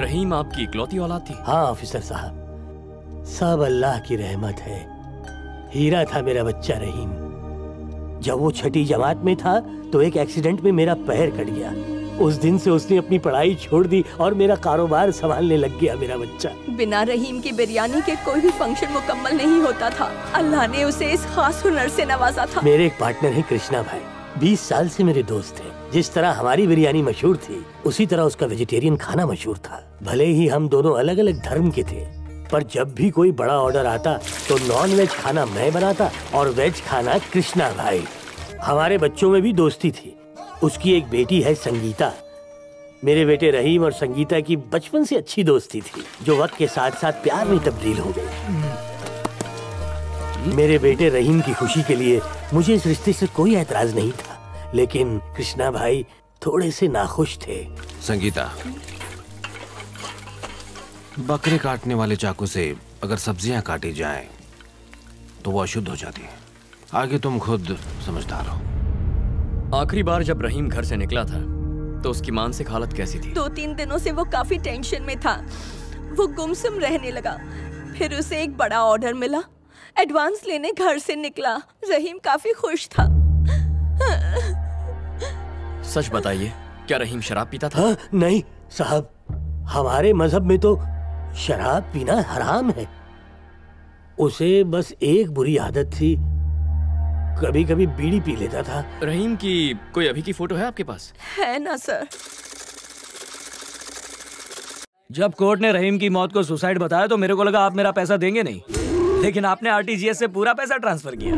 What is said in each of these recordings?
रहीम आपकी इकलौती औलाद थी? हाँ ऑफिसर साहब, सब अल्लाह की रहमत है। हीरा था मेरा बच्चा रहीम। जब वो छठी जमात में था तो एक एक्सीडेंट में मेरा पैर कट गया। उस दिन से उसने अपनी पढ़ाई छोड़ दी और मेरा कारोबार संभालने लग गया मेरा बच्चा। बिना रहीम की बिरयानी के कोई भी फंक्शन मुकम्मल नहीं होता था। अल्लाह ने उसे इस खास हुनर से नवाजा था। मेरे एक पार्टनर है कृष्णा भाई, 20 साल से मेरे दोस्त थे। जिस तरह हमारी बिरयानी मशहूर थी उसी तरह उसका वेजिटेरियन खाना मशहूर था। भले ही हम दोनों अलग अलग धर्म के थे, पर जब भी कोई बड़ा ऑर्डर आता तो नॉन वेज खाना मैं बनाता और वेज खाना कृष्णा भाई। हमारे बच्चों में भी दोस्ती थी। उसकी एक बेटी है संगीता। मेरे बेटे रहीम और संगीता की बचपन से अच्छी दोस्ती थी, जो वक्त के साथ साथ प्यार में तब्दील हो गई। मेरे बेटे रहीम की खुशी के लिए मुझे इस रिश्ते से कोई एतराज नहीं था, लेकिन कृष्णा भाई थोड़े से नाखुश थे। संगीता, बकरे काटने वाले चाकू से अगर सब्जियां काटी जाएं तो वो अशुद्ध हो जाती है। आगे तुम खुद समझदार हो। आखिरी बार जब रहीम घर से निकला था तो उसकी मानसिक हालत कैसी थी? 2-3 दिनों से वो काफी टेंशन में था। वो गुमसुम रहने लगा। फिर उसे एक बड़ा ऑर्डर मिला। एडवांस लेने घर से निकला। रहीम काफी खुश था। सच बताइए, क्या रहीम शराब पीता था? हाँ, नहीं साहब, हमारे मजहब में तो शराब पीना हराम है। उसे बस एक बुरी आदत थी, कभी कभी बीड़ी पी लेता था। रहीम की कोई अभी की फोटो है आपके पास? है ना सर। जब कोर्ट ने रहीम की मौत को सुसाइड बताया तो मेरे को लगा आप मेरा पैसा देंगे नहीं, लेकिन आपने आरटीजीएस से पूरा पैसा ट्रांसफर किया।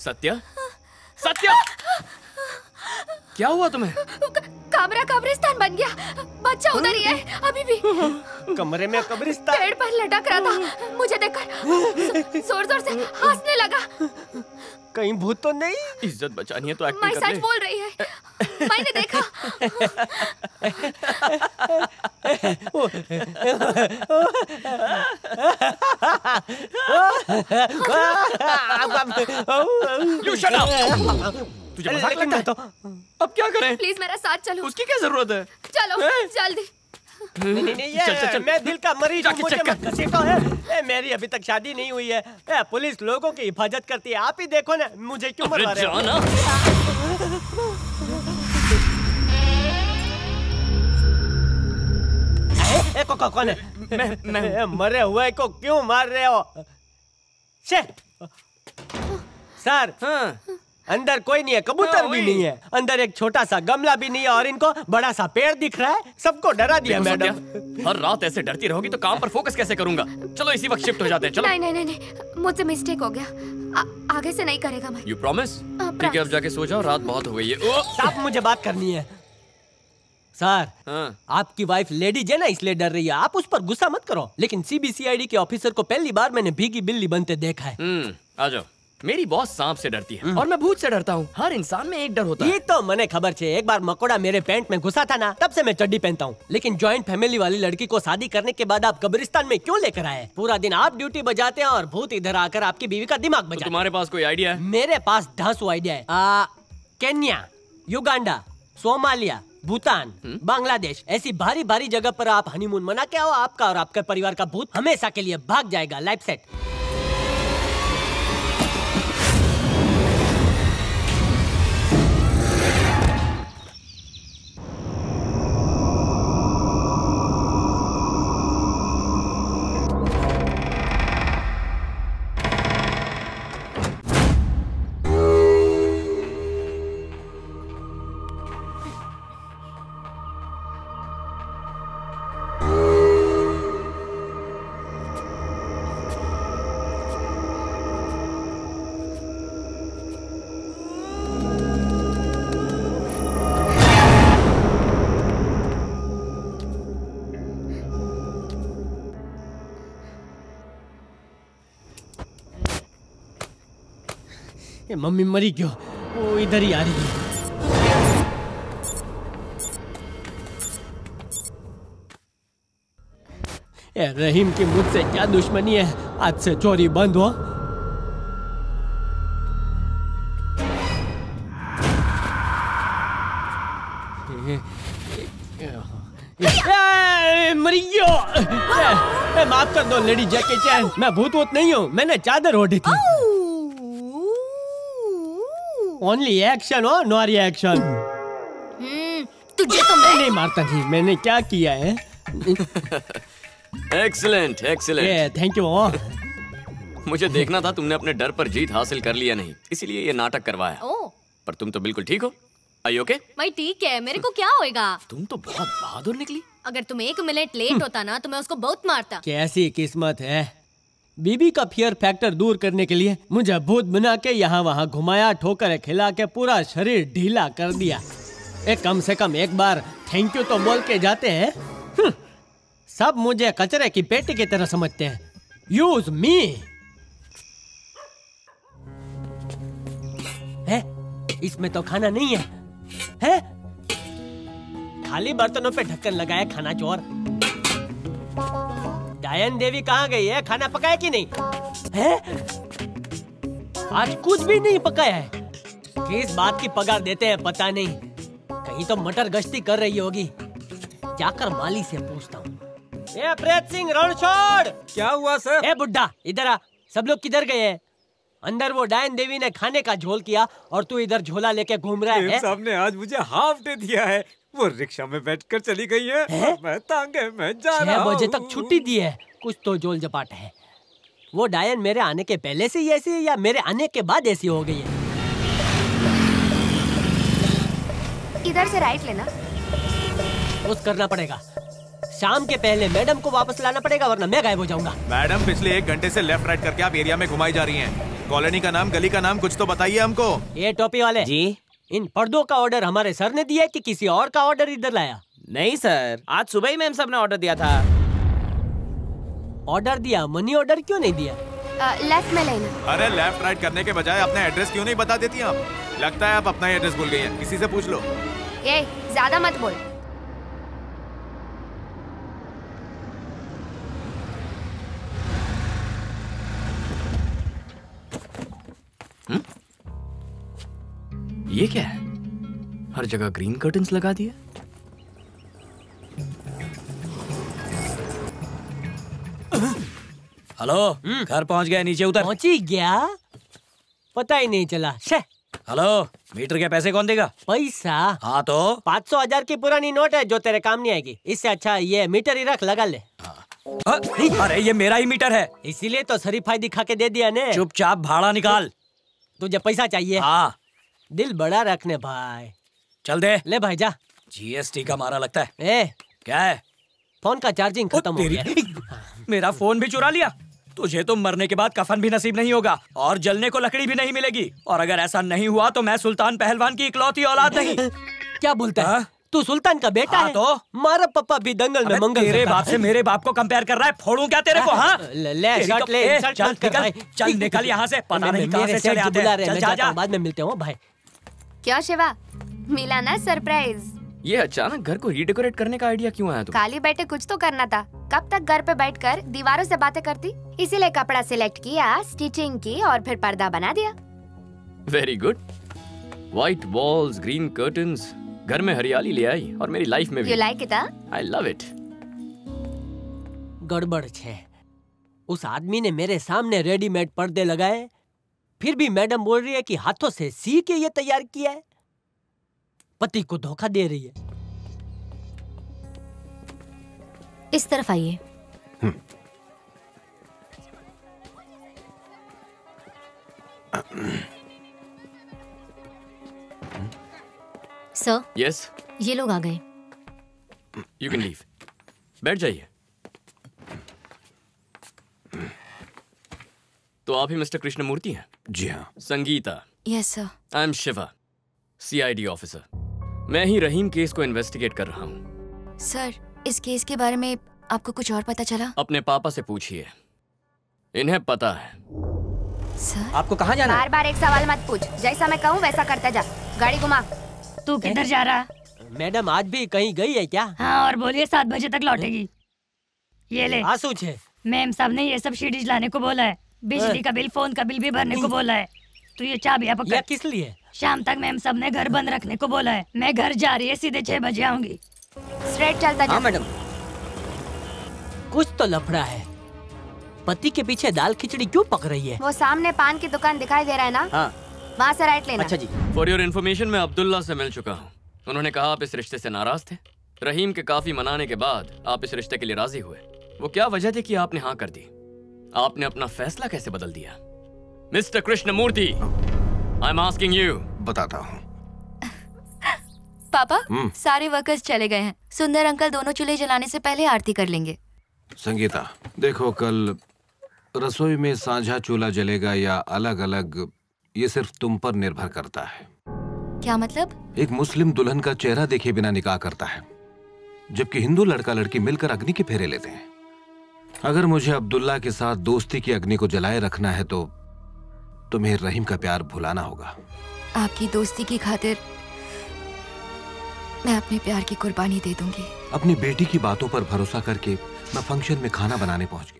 सत्या, सत्या, क्या हुआ तुम्हें? कमरा कब्रिस्तान बन गया। बच्चा उधर ही है अभी भी। कमरे में कब्रिस्तान? पेड़ पर लटक रहा था। मुझे देखकर जोर जोर से हंसने लगा। कहीं भूत तो नहीं? इज्जत बचानी है तो एक्टिंग मैं कर ले। सच बोल रही है, मैंने देखा। You shut up! तुझे मजाक लगता है? अब क्या करें? प्लीज मेरा साथ चलो। उसकी क्या जरूरत है? चलो जल्दी। नहीं, ये मैं दिल का मरीज हूँ, मुझे मत घसीटो है। मेरी अभी तक शादी नहीं हुई है। पुलिस लोगों की हिफाजत करती है। आप ही देखो ना, मुझे क्यों मरवा रहे हो? कौन है? मैं मरे हुए को क्यों मार रहे हो? सर, अंदर कोई नहीं है, कबूतर भी नहीं है, अंदर एक छोटा सा गमला भी नहीं है और इनको बड़ा सा पेड़ दिख रहा है। सबको डरा दिया मैडम। हर रात ऐसे डरती रहोगी तो काम पर फोकस कैसे करूंगा? चलो इसी वक्त शिफ्ट हो जाते हैं। चलो। नहीं, मुझसे मिस्टेक हो गया। आगे से नहीं करेगा मैं। You promise? ठीक है, अब जाके सो जाओ, रात बहुत हो गई है। साहब, मुझे बात करनी है। सर, आपकी वाइफ लेडीज है ना, इसलिए डर रही है। आप उस पर गुस्सा मत करो, लेकिन सीबीसीआईडी के ऑफिसर को पहली बार मैंने भीगी बिल्ली बनते देखा है। आ जाओ। मेरी बॉस सांप से डरती है और मैं भूत से डरता हूँ। हर इंसान में एक डर होता है। ये तो मने खबर छे। एक बार मकोड़ा मेरे पैंट में घुसा था ना, तब से मैं चड्डी पहनता हूँ। लेकिन जॉइंट फैमिली वाली लड़की को शादी करने के बाद आप कब्रिस्तान में क्यों लेकर आए? पूरा दिन आप ड्यूटी बजाते हैं और भूत इधर आकर आपकी बीवी का दिमाग बजाते हैं। तुम्हारे पास कोई आइडिया है? मेरे पास धांसू आइडिया है। Kenya, Uganda, Somalia, Bhutan, Bangladesh, ऐसी भारी भारी जगह पर आप हनीमून मना के आओ। आपका और आपके परिवार का भूत हमेशा के लिए भाग जाएगा। Life set. मम्मी मरी क्यों? वो इधर ही आ रही है। रहीम की मुझसे क्या दुश्मनी है? आज से चोरी बंद हो। मरी क्यों? माफ कर दो लेडी जैकी चैन, मैं भूत वूत नहीं हूँ। मैंने चादर ओढ़ी थी। ओनली एक्शन हो, नो रिएक्शन। तुझे तो मैं नहीं मारता थी। मैंने क्या किया है? Excellent excellent. Thank you. मुझे देखना था तुमने अपने डर पर जीत हासिल कर लिया नहीं, इसीलिए ये नाटक करवाया। पर तुम तो बिल्कुल ठीक हो। आई ओके? मैं ठीक है, मेरे को क्या होएगा? तुम तो बहुत बहादुर निकली। अगर तुम 1 मिनट लेट होता ना तो मैं उसको बहुत मारता। कैसी किस्मत है। बीबी का फियर फैक्टर दूर करने के लिए मुझे भूत बना के यहाँ वहाँ घुमाया, ठोकर खिला के पूरा शरीर ढीला कर दिया। कम से कम एक बार थैंक यू तो बोल के जाते हैं। सब मुझे कचरे की पेटी की तरह समझते हैं। Use me. है? इसमें तो खाना नहीं है? खाली बर्तनों पे ढक्कन लगाया खाना चोर। डायन देवी कहाँ गई है? खाना पकाया कि नहीं है? आज कुछ भी नहीं पकाया है। किस बात की पगार देते हैं पता नहीं। कहीं तो मटर गश्ती कर रही होगी। जाकर माली से पूछता हूँ। प्रेत सिंह रणछोड़। क्या हुआ सर? बुड्ढा इधर आ। सब लोग किधर गए हैं? अंदर वो डायन देवी ने खाने का झोल किया और तू इधर झोला लेके घूम रहा है। साहब ने आज मुझे हाफ डे दिया है। वो रिक्शा में बैठकर चली गई है? मैं तांगे में जा रहा हूँ। 6 बजे तक छुट्टी दी है। कुछ तो जोल जपाट है। वो डायन मेरे आने के पहले से ही ऐसी है या मेरे आने के बाद ऐसी हो गई है? इधर से राइट लेना। कुछ करना पड़ेगा। शाम के पहले मैडम को वापस लाना पड़ेगा वरना मैं गायब हो जाऊंगा। मैडम पिछले 1 घंटे से लेफ्ट राइट करके आप एरिया में घुमाई जा रही हैं। कॉलोनी का नाम, गली का नाम कुछ तो बताइए हमको। ये टोपी वाले जी, इन पर्दों का ऑर्डर हमारे सर ने दिया कि किसी और का ऑर्डर इधर लाया? नहीं सर, आज सुबह ही मैम साहब ने ऑर्डर दिया था। ऑर्डर दिया? मनी ऑर्डर क्यों नहीं दिया? लेफ्ट में लेना। अरे लेफ्ट राइट करने के बजाय अपना एड्रेस क्यों नहीं बता देती आप? लगता है आप अपना एड्रेस भूल गई हैं। किसी से पूछ लो। ये ज्यादा मत बोल। ये क्या है? हर जगह ग्रीन कर्टन्स लगा दिए। हेलो, घर पहुंच गया, नीचे उतर। पहुंची गया? पता ही नहीं चला। हेलो, मीटर के पैसे कौन देगा? पैसा? हाँ तो 500,000 की पुरानी नोट है जो तेरे काम नहीं आएगी। इससे अच्छा ये मीटर ही रख, लगा ले। अरे ये मेरा ही मीटर है। इसीलिए तो शरीफाई दिखा के दे दिया ने। चुपचाप भाड़ा निकाल। तुझे पैसा चाहिए? हाँ। दिल बड़ा रखने भाई। चल दे। ले भाई जा। जीएसटी का मारा लगता है। क्या है? फोन का चार्जिंग खत्म हो गया। मेरा फोन भी चुरा लिया। तुझे तो मरने के बाद कफन भी नसीब नहीं होगा और जलने को लकड़ी भी नहीं मिलेगी। और अगर ऐसा नहीं हुआ तो मैं सुल्तान पहलवान की इकलौती औलाद नहीं। क्या बोलता है? तू सुल्तान का बेटा है तो मारा पापा भी दंगल में मंगल तेरे बाप से मेरे बाप को कंपेयर कर रहा है, फोड़ूं क्या तेरे को? हाँ ले शर्ट ले, चल निकल, चल निकल यहाँ से, पता नहीं कहाँ से चले आते हैं। चल जा जा, बाद में मिलते हैं भाई। क्या शिवा, मिला ना सरप्राइज? ये अचानक घर को रीडेकोरेट करने का आइडिया क्यों आया? खाली बैठे कुछ तो करना था। कब तक घर पे बैठकर दीवारों से बातें करती? इसीलिए कपड़ा सिलेक्ट किया, स्टिचिंग की और फिर पर्दा बना दिया। Very good. White walls, green curtains, घर में हरियाली ले आई और मेरी लाइफ में भी। You like it, I love it. गड़बड़ है। उस आदमी ने मेरे सामने रेडीमेड पर्दे लगाए, फिर भी मैडम बोल रही है कि हाथों से सी के ये तैयार किया है। पति को धोखा दे रही है। इस तरफ आइए। सर। यस। ये लोग आ गए। You can leave. बैठ जाइए। तो आप ही मिस्टर कृष्णमूर्ति हैं? जी हाँ। Sangeeta. Yes sir. I am Shiva, CID officer. मैं ही रहीम केस को इन्वेस्टिगेट कर रहा हूँ। सर, इस केस के बारे में आपको कुछ और पता चला? अपने पापा से पूछिए, इन्हें पता है। सर, आपको कहाँ जाना है? बार बार एक सवाल मत पूछ, जैसा मैं कहूँ वैसा करता जा। गाड़ी घुमा। तू किधर जा रहा? मैडम आज भी कहीं गई है क्या? हाँ, और बोलिए 7 बजे तक लौटेगी। ये ले। आंसू छे। मैम साहब ने ये सब सीडीज लाने को बोला है, बिजली का बिल, फोन का बिल भी भरने को बोला है। तू ये चाबियां पकड़। किस लिए? शाम तक मैम साहब ने घर बंद रखने को बोला है। मैं घर जा रही है, सीधे 6 बजे आऊंगी। स्ट्रेट चलता जा। हाँ मैडम। कुछ तो लफड़ा है। पति के पीछे दाल खिचड़ी क्यों पक रही है? वो सामने पान की दुकान दिखाई दे रहा है ना? हाँ। वहाँ से राइट लेना। अच्छा जी। फॉर योर इन्फॉर्मेशन, मैं अब्दुल्ला से मिल चुका हूँ। उन्होंने कहा आप इस रिश्ते से नाराज थे। रहीम के काफी मनाने के बाद आप इस रिश्ते के लिए राजी हुए। वो क्या वजह थी कि आपने हाँ कर दी? आपने अपना फैसला कैसे बदल दिया? Mister Krishnamurthy, I am asking you. बताता हूँ। पापा, सारे वर्कर्स चले गए हैं। सुंदर अंकल दोनों चूल्हे जलाने से पहले आरती कर लेंगे। संगीता, देखो कल रसोई में साझा चूल्हा जलेगा या अलग अलग, ये सिर्फ तुम पर निर्भर करता है। क्या मतलब? एक मुस्लिम दुल्हन का चेहरा देखे बिना निकाह करता है, जबकि हिंदू लड़का लड़की मिलकर अग्नि के फेरे लेते हैं। अगर मुझे अब्दुल्ला के साथ दोस्ती की अग्नि को जलाए रखना है तो तुम्हें रहीम का प्यार भुलाना होगा। आपकी दोस्ती की खातिर मैं अपने प्यार की कुर्बानी दे दूंगी। अपनी बेटी की बातों पर भरोसा करके मैं फंक्शन में खाना बनाने पहुंच गया।